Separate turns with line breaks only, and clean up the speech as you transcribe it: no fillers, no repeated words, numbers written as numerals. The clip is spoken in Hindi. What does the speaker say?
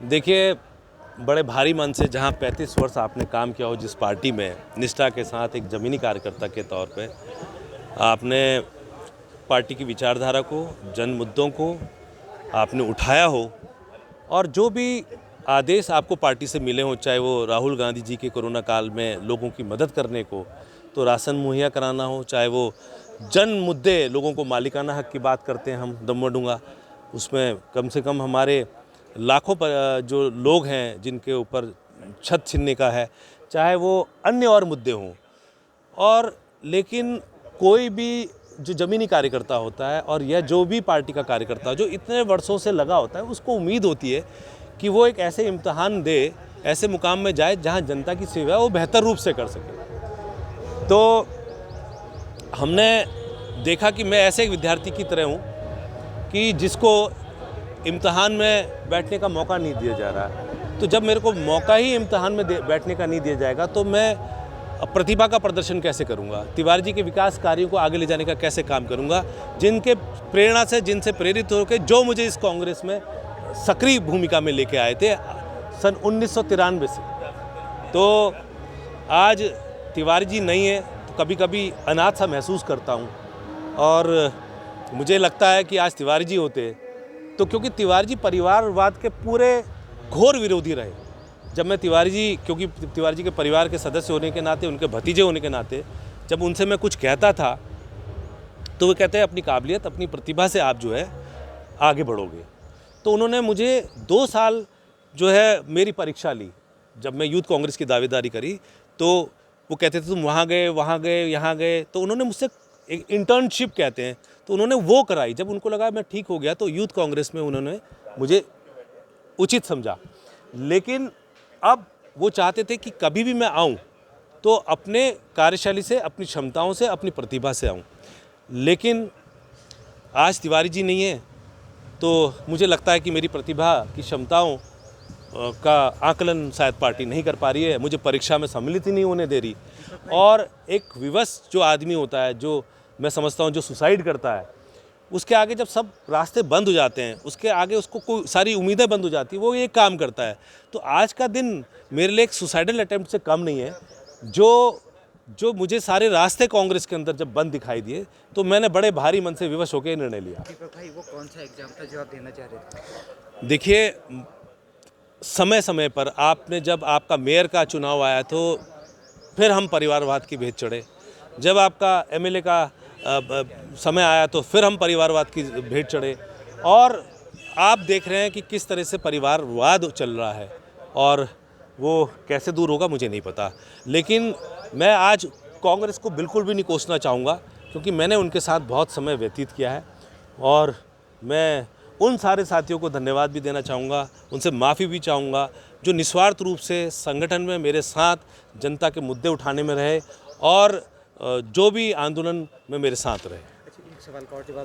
देखिए, बड़े भारी मन से जहाँ 35 वर्ष आपने काम किया हो, जिस पार्टी में निष्ठा के साथ एक ज़मीनी कार्यकर्ता के तौर पे आपने पार्टी की विचारधारा को, जन मुद्दों को आपने उठाया हो, और जो भी आदेश आपको पार्टी से मिले हों, चाहे वो राहुल गांधी जी के कोरोना काल में लोगों की मदद करने को, तो राशन मुहैया कराना हो, चाहे वो जन मुद्दे, लोगों को मालिकाना हक की बात करते हैं हम दमोडूंगा, उसमें कम से कम हमारे लाखों जो लोग हैं जिनके ऊपर छत छीनने का है, चाहे वो अन्य और मुद्दे हों। और लेकिन कोई भी जो ज़मीनी कार्यकर्ता होता है, और यह जो भी पार्टी का कार्यकर्ता जो इतने वर्षों से लगा होता है, उसको उम्मीद होती है कि वो एक ऐसे इम्तहान दे, ऐसे मुकाम में जाए जहां जनता की सेवा वो बेहतर रूप से कर सके। तो हमने देखा कि मैं ऐसे एक विद्यार्थी की तरह हूं कि जिसको इम्तहान में बैठने का मौका नहीं दिया जा रहा है। तो जब मेरे को मौका ही इम्तहान में बैठने का नहीं दिया जाएगा, तो मैं प्रतिभा का प्रदर्शन कैसे करूंगा, तिवारी जी के विकास कार्यों को आगे ले जाने का कैसे काम करूंगा, जिनके प्रेरणा से, जिनसे प्रेरित होकर जो मुझे इस कांग्रेस में सक्रिय भूमिका में लेके आए थे सन 1993 से। तो आज तिवारी जी नहीं है तो कभी कभी अनाथ सा महसूस करता हूँ, और मुझे लगता है कि आज तिवारी जी होते तो, क्योंकि तिवारी जी परिवारवाद के पूरे घोर विरोधी रहे। जब मैं तिवारी जी, क्योंकि तिवारी जी के परिवार के सदस्य होने के नाते, उनके भतीजे होने के नाते, जब उनसे मैं कुछ कहता था तो वो कहते हैं अपनी काबिलियत, अपनी प्रतिभा से आप जो है आगे बढ़ोगे। तो उन्होंने मुझे 2 साल जो है मेरी परीक्षा ली। जब मैं यूथ कांग्रेस की दावेदारी करी तो वो कहते थे तुम वहाँ गए, यहाँ गए। तो उन्होंने मुझसे एक इंटर्नशिप कहते हैं, तो उन्होंने वो कराई। जब उनको लगा मैं ठीक हो गया तो यूथ कांग्रेस में उन्होंने मुझे उचित समझा। लेकिन अब वो चाहते थे कि कभी भी मैं आऊँ तो अपने कार्यशैली से, अपनी क्षमताओं से, अपनी प्रतिभा से आऊँ। लेकिन आज तिवारी जी नहीं है तो मुझे लगता है कि मेरी प्रतिभा की क्षमताओं का आकलन शायद पार्टी नहीं कर पा रही है, मुझे परीक्षा में सम्मिलित ही नहीं होने दे रही। और एक विवश जो आदमी होता है, जो मैं समझता हूँ जो सुसाइड करता है, उसके आगे जब सब रास्ते बंद हो जाते हैं, उसके आगे उसको कोई सारी उम्मीदें बंद हो जाती है, वो एक काम करता है। तो आज का दिन मेरे लिए एक सुसाइडल अटेम्प्ट से कम नहीं है। जो मुझे सारे रास्ते कांग्रेस के अंदर जब बंद दिखाई दिए तो मैंने बड़े भारी मन से विवश होकर निर्णय लिया।
दीपक भाई, वो कौन सा एग्जाम था जो आप देना चाह रहे थे?
देखिए, समय समय पर आपने, जब आपका मेयर का चुनाव आया तो फिर हम परिवारवाद की भेंट चढ़े। जब आपका एमएलए का समय आया तो फिर हम परिवारवाद की भेंट चढ़े। और आप देख रहे हैं कि किस तरह से परिवारवाद चल रहा है, और वो कैसे दूर होगा मुझे नहीं पता। लेकिन मैं आज कांग्रेस को बिल्कुल भी नहीं कोसना चाहूँगा, क्योंकि मैंने उनके साथ बहुत समय व्यतीत किया है, और मैं उन सारे साथियों को धन्यवाद भी देना चाहूँगा, उनसे माफ़ी भी चाहूँगा जो निस्वार्थ रूप से संगठन में मेरे साथ जनता के मुद्दे उठाने में रहे, और जो भी आंदोलन में मेरे साथ रहे।
अच्छा, एक सवाल का और जवाब